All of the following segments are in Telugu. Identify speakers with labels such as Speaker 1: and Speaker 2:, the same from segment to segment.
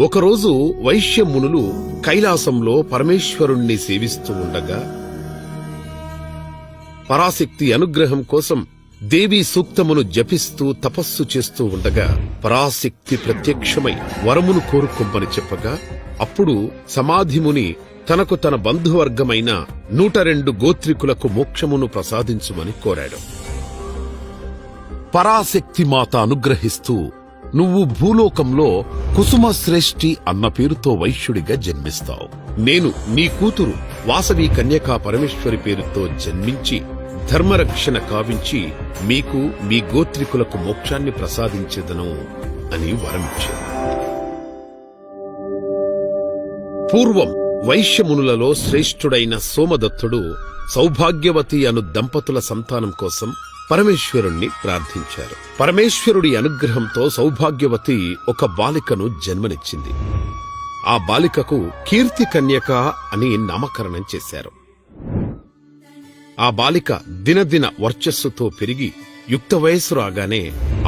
Speaker 1: ఒకరోజు వైశ్యమునులు కైలాసంలో పరమేశ్వరుణ్ణి సేవిస్తూ ఉండగా పరాశక్తి అనుగ్రహం కోసం దేవీ సూక్తమును జపిస్తూ తపస్సు చేస్తూ ఉండగా పరాశక్తి ప్రత్యక్షమై వరమును కోరుకొమ్మని చెప్పగా అప్పుడు సమాధిముని తనకు తన బంధువర్గమైన 102 గోత్రికులకు మోక్షమును ప్రసాదించుమని కోరాడు. పరాశక్తి మాత అనుగ్రహిస్తూ నువ్వు భూలోకంలో కుసుమశ్రేష్ఠి అన్న పేరుతో వైశ్యుడిగా జన్మిస్తావు. నేను నీ కూతురు వాసవి కన్యకా పరమేశ్వరి పేరుతో జన్మించి ధర్మరక్షణ కావించి మీకు మీ గోత్రికులకు మోక్షాన్ని ప్రసాదించెదను అని వరమిచ్చాడు. పూర్వం వైశ్యమునులలో శ్రేష్ఠుడైన సోమదత్తుడు సౌభాగ్యవతి అను దంపతుల సంతానం కోసం పరమేశ్వరుణ్ణి ప్రార్థించారు. పరమేశ్వరుడి అనుగ్రహంతో సౌభాగ్యవతి ఒక బాలికను జన్మనిచ్చింది. ఆ బాలికకు కీర్తి కన్యక అని నామకరణం చేశారు. ఆ బాలిక దినదిన వర్చస్సుతో పెరిగి యుక్త వయస్సు రాగానే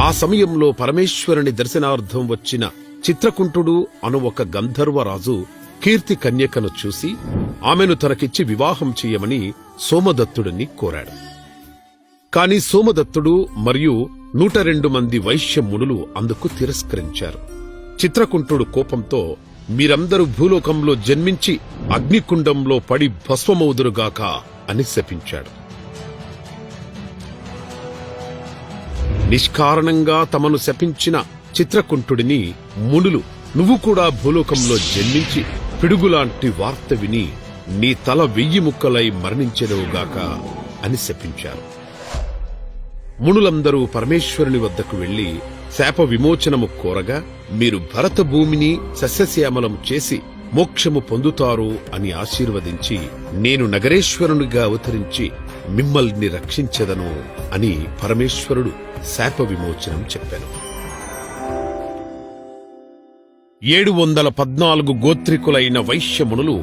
Speaker 1: ఆ సమయంలో పరమేశ్వరుని దర్శనార్థం వచ్చిన చిత్రకుంటుడు అను ఒక గంధర్వరాజు కీర్తి కన్యకను చూసి ఆమెను తనకిచ్చి వివాహం చెయ్యమని సోమదత్తుడిని కోరాడు. కాని సోమదత్తుడు మరియు 102 మంది వైశ్యమునులు అందుకు తిరస్కరించారు. చిత్రకుంటుడు కోపంతో మీరందరూ భూలోకంలో జన్మించి అగ్నికుండంలో పడి భస్మమౌదురుగాక అని శపించాడు. నిష్కారణంగా తమను శపించిన చిత్రకుంటుడిని మునులు నువ్వు కూడా భూలోకంలో జన్మించి పిడుగులాంటి వార్త విని నీ తల 1000 ముక్కలై మరణించెదవుగాక అని శపించారు. మునులందరూ పరమేశ్వరుని వద్దకు వెళ్లి శాప విమోచనము కోరగా మీరు భరత భూమిని సస్యశ్యామలం చేసి మోక్షము పొందుతారు అని ఆశీర్వదించి నేను నగరేశ్వరునిగా అవతరించి మిమ్మల్ని రక్షించెదను అని పరమేశ్వరుడు శాప విమోచనం చెప్పాను. 714 గోత్రికులైన వైశ్యమునులు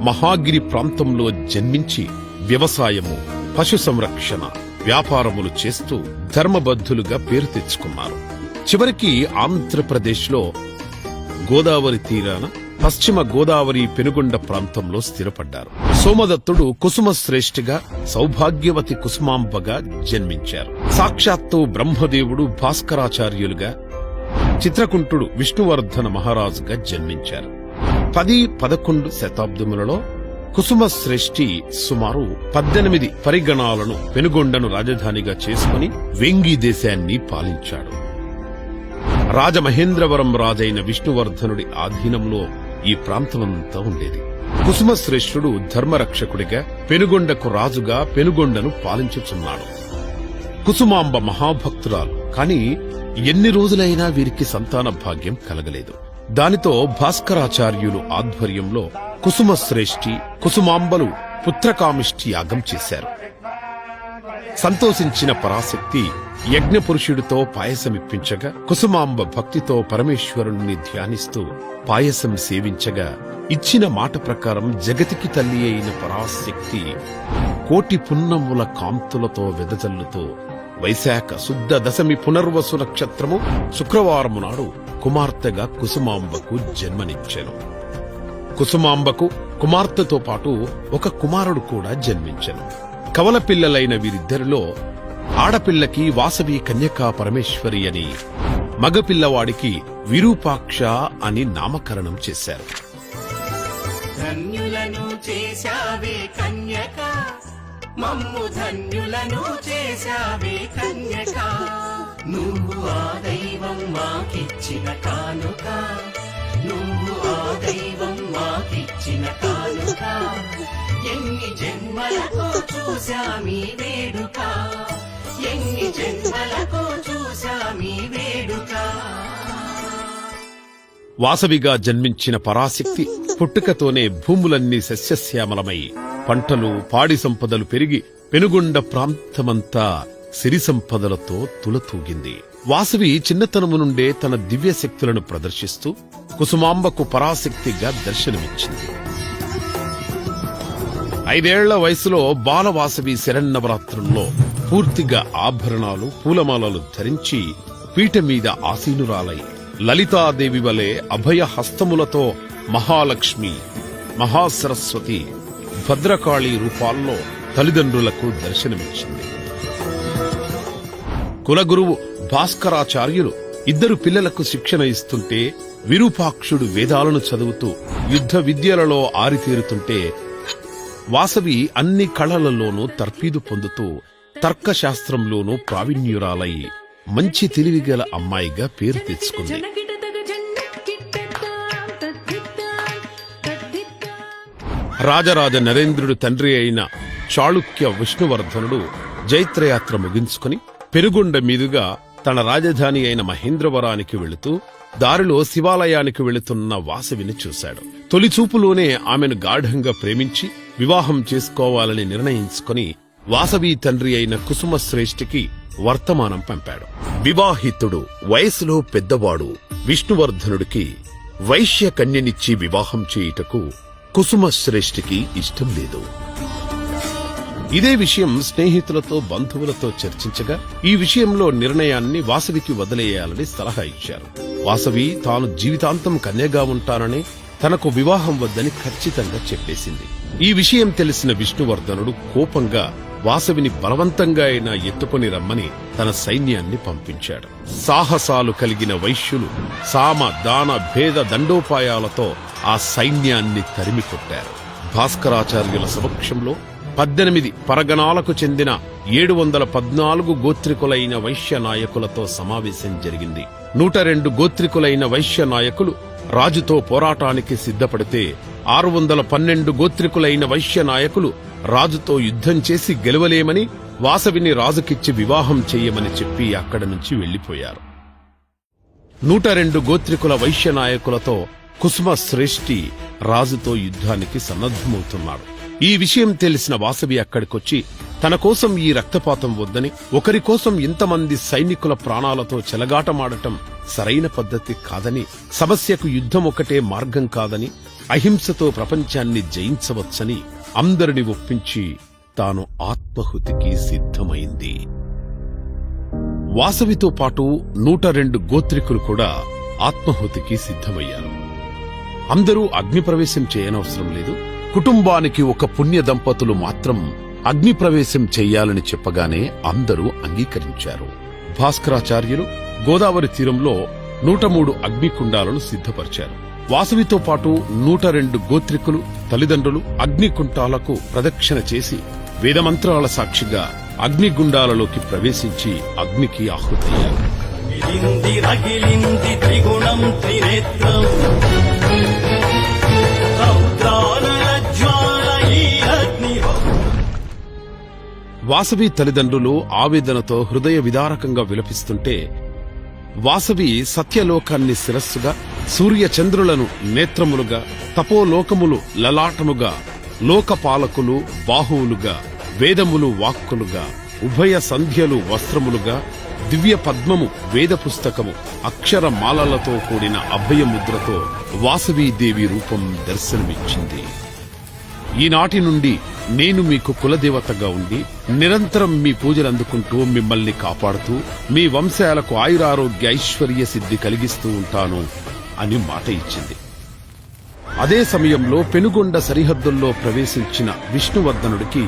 Speaker 1: మహాగిరి ప్రాంతంలో జన్మించి వ్యవసాయము, పశు సంరక్షణ, వ్యాపారములు చేస్తూ ధర్మబద్ధులుగా పేరు తెచ్చుకున్నారు. చివరికి ఆంధ్రప్రదేశ్లో గోదావరి తీరాన పశ్చిమ గోదావరి పెనుగొండ ప్రాంతంలో స్థిరపడ్డారు. సోమదత్తుడు కుసుమశ్రేష్ఠిగా, సౌభాగ్యవతి కుసుమాంబగా జన్మించారు. సాక్షాత్తు బ్రహ్మదేవుడు భాస్కరాచార్యులుగా, చిత్రకుంటుడు విష్ణువర్ధన మహారాజుగా జన్మించారు. 10-11 శతాబ్దములలో కుసుమశ్రేష్ఠి సుమారు 18 పరిగణాలను పెనుగొండను రాజధానిగా చేసుకుని వెంగి దేశాన్ని పాలించాడు. రాజమహేంద్రవరం రాజైన విష్ణువర్ధనుడి ఆధీనంలో ఈ ప్రాంతమంతా ఉండేది. కుసుమశ్రేష్ఠుడు ధర్మరక్షకుడిగా, పెనుగొండకు రాజుగా పెనుగొండను పాలించుచున్నాడు. కుసుమాంబ మహాభక్తురాలు, కాని ఎన్ని రోజులైనా వీరికి సంతాన భాగ్యం కలగలేదు. దానితో భాస్కరాచార్యులు ఆధ్వర్యంలో కుసుమశ్రేష్ఠి, కుసుమాంబలు పుత్రకామిష్టి యాగం చేశారు. సంతోషించిన పరాశక్తి యజ్ఞపురుషుడితో పాయసమిప్పించగా కుసుమాంబ భక్తితో పరమేశ్వరుణ్ణి ధ్యానిస్తూ పాయసం సేవించగా ఇచ్చిన మాట ప్రకారం జగతికి తల్లి అయిన పరాశక్తి కోటి పున్నముల కాంతులతో వెదజల్లుతూ వైశాఖ శుద్ధ దశమి పునర్వసు నక్షత్రము శుక్రవారము నాడు కుమార్తెగా కుసుమాంబకు జన్మనిచ్చెను. కుసుమాంబకు కుమార్తెతో పాటు ఒక కుమారుడు కూడా జన్మించెను. కవల పిల్లలైన వీరిద్దరిలో ఆడపిల్లకి వాసవి కన్యకా పరమేశ్వరి అని, మగపిల్లవాడికి విరూపాక్ష అని నామకరణం చేశారు.
Speaker 2: ధన్యులను చేశావే కన్యక, మమ్ము ధన్యులను చేశావే కన్యక, నువ్వు ఆ దైవం మాకిచ్చిన కానుక, నువ్వు ఆ దైవం మాకిచ్చిన కానుక, ఎన్ని జన్మలకు చూశామీ వేడుక, ఎన్ని జన్మలకు చూశామీ వేడుక.
Speaker 1: వాసవిగా జన్మించిన పరాశక్తి పుట్టుకతోనే భూములన్నీ సస్యశ్యామలమై పంటలు, పాడి సంపదలు పెరిగి పెనుగొండ ప్రాంతమంతా సిరి సంపదలతో తులతూగింది. వాసవి చిన్నతనము నుండే తన దివ్య శక్తులను ప్రదర్శిస్తూ కుసుమాంబకు పరాశక్తిగా దర్శనమిచ్చింది. 5 ఏళ్ల వయసులో బాలవాసవి శరన్నవరాత్రుల్లో పూర్తిగా ఆభరణాలు, పూలమాలలు ధరించి పీఠ మీద ఆసీనురాలై లలితాదేవి వలె అభయ హస్తములతో మహాలక్ష్మి, మహాసరస్వతి, భద్రకాళి రూపాల్లో తల్లిదండ్రులకు దర్శనమిచ్చింది. కులగురువు భాస్కరాచార్యులు ఇద్దరు పిల్లలకు శిక్షణ ఇస్తుంటే, విరూపాక్షుడు వేదాలను చదువుతూ యుద్ధ విద్యలలో ఆరితేరుతుంటే, వాసవి అన్ని కళలలోనూ తర్ఫీదు పొందుతూ తర్కశాస్త్రంలోనూ ప్రావీణ్యురాలై మంచి తెలివిగల అమ్మాయిగా పేరు తెచ్చుకుంది. రాజరాజ నరేంద్రుడు తండ్రి అయిన చాళుక్య విష్ణువర్ధనుడు జైత్రయాత్ర ముగించుకుని పెనుగొండ మీదుగా తన రాజధాని అయిన మహేంద్రవరానికి వెళుతూ దారిలో శివాలయానికి వెళుతున్న వాసవిని చూశాడు. తొలిచూపులోనే ఆమెను గాఢంగా ప్రేమించి వివాహం చేసుకోవాలని నిర్ణయించుకుని వాసవి తండ్రి అయిన కుసుమశ్రేష్ఠికి వర్తమానం పంపాడు. వివాహితుడు, వయసులో పెద్దవాడు విష్ణువర్ధనుడికి వైశ్య కన్యనిచ్చి వివాహం చేయుటకు కుసుమశ్రేష్ఠికి ఇష్టం లేదు. ఇదే విషయం స్నేహితులతో, బంధువులతో చర్చించగా ఈ విషయంలో నిర్ణయాన్ని వాసవికి వదిలేయాలని సలహా ఇచ్చారు. వాసవి తాను జీవితాంతం కన్యగా ఉంటానని, తనకు వివాహం వద్దని ఖచ్చితంగా చెప్పేసింది. ఈ విషయం తెలిసిన విష్ణువర్ధనుడు కోపంగా వాసవిని బలవంతంగా అయినా ఎత్తుకుని రమ్మని తన సైన్యాన్ని పంపించాడు. సాహసాలు కలిగిన వైశ్యులు సామ, దాన, భేద దండోపాయాలతో ఆ సైన్యాన్ని తరిమికొట్టారు. భాస్కరాచార్యుల సమక్షంలో 18 పరగణాలకు చెందిన 714 గోత్రికులైన వైశ్య నాయకులతో సమావేశం జరిగింది. 102 గోత్రికులైన వైశ్య నాయకులు రాజుతో పోరాటానికి సిద్ధపడితే 612 గోత్రికులైన వైశ్య నాయకులు రాజుతో యుద్ధం చేసి గెలవలేమని వాసవిని రాజుకిచ్చి వివాహం చెయ్యమని చెప్పి అక్కడి నుంచి వెళ్లిపోయారు. 102 గోత్రికుల వైశ్య నాయకులతో కుసుమశ్రేష్ఠి రాజుతో యుద్ధానికి సన్నద్ధమవుతున్నాడు. ఈ విషయం తెలిసిన వాసవి అక్కడికొచ్చి తన కోసం ఈ రక్తపాతం వద్దని, ఒకరి కోసం ఇంతమంది సైనికుల ప్రాణాలతో చెలగాటమాడటం సరైన పద్ధతి కాదని, సమస్యకు యుద్ధం ఒకటే మార్గం కాదని, అహింసతో ప్రపంచాన్ని జయించవచ్చని అందరిని ఒప్పించి తాను ఆత్మహుతికి సిద్ధమైంది. వాసవితో పాటు 102 గోత్రికులు కూడా ఆత్మహుతికి సిద్ధమయ్యారు. అందరూ అగ్నిప్రవేశం చేయనవసరం లేదు, కుటుంబానికి ఒక పుణ్య దంపతులు మాత్రం అగ్నిప్రవేశం చెయ్యాలని చెప్పగానే అందరూ అంగీకరించారు. భాస్కరాచార్యులు గోదావరి తీరంలో 103 అగ్నికుండాలను సిద్ధపరిచారు. వాసవితో పాటు 102 గోత్రికులు తల్లిదండ్రులు అగ్నికుంటాలకు ప్రదక్షిణ చేసి వేదమంత్రాల సాక్షిగా అగ్నిగుండాలలోకి ప్రవేశించి అగ్నికి ఆహుతయ్యారు. వాసవి తల్లిదండ్రులు ఆవేదనతో హృదయ విదారకంగా విలపిస్తుంటే, వాసవి సత్యలోకాన్ని శిరస్సుగా, సూర్యచంద్రులను నేత్రములుగా, తపోలోకములు లలాటముగా, లోకపాలకులు బాహువులుగా, వేదములు వాక్కులుగా, ఉభయ సంధ్యలు వస్త్రములుగా, దివ్య పద్మము వేద పుస్తకము అక్షరమాలలతో కూడిన అభయముద్రతో వాసవీదేవి రూపం దర్శనమిచ్చింది. ఈనాటి నుండి నేను మీకు కులదేవతగా ఉండి నిరంతరం మీ పూజలందుకుంటూ మిమ్మల్ని కాపాడుతూ మీ వంశాలకు ఆయురారోగ్య ఐశ్వర్య సిద్ధి కలిగిస్తూ ఉంటాను అని మాట ఇచ్చింది. అదే సమయంలో పెనుగొండ సరిహద్దుల్లో ప్రవేశించిన విష్ణువర్ధనుడికి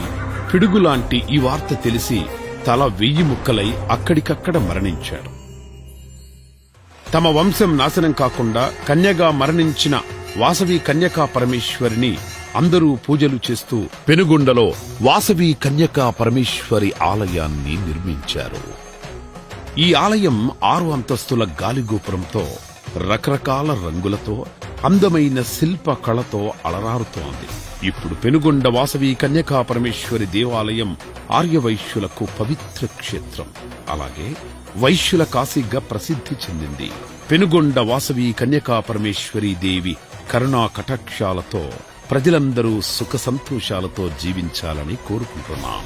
Speaker 1: పిడుగులాంటి ఈ వార్త తెలిసి తల 1000 ముక్కలై అక్కడికక్కడ మరణించాడు. తమ వంశం నాశనం కాకుండా కన్యగా మరణించిన వాసవి కన్యకా పరమేశ్వరిని అందరూ పూజలు చేస్తూ పెనుగొండలో వాసవి కన్యకా పరమేశ్వరి ఆలయాన్ని నిర్మించారు. ఈ ఆలయం 6 అంతస్తుల గాలిగోపురంతో రకరకాల రంగులతో అందమైన శిల్ప కళతో అలరారుతోంది. ఇప్పుడు పెనుగొండ వాసవి కన్యకా పరమేశ్వరి దేవాలయం ఆర్యవైశ్యులకు పవిత్ర క్షేత్రం. అలాగే వైశ్యుల కాశీగా ప్రసిద్ధి చెందింది. పెనుగొండ వాసవి కన్యకా పరమేశ్వరి దేవి కరుణా కటాక్షాలతో ప్రజలందరూ సుఖ సంతోషాలతో జీవించాలని కోరుకుంటున్నాం.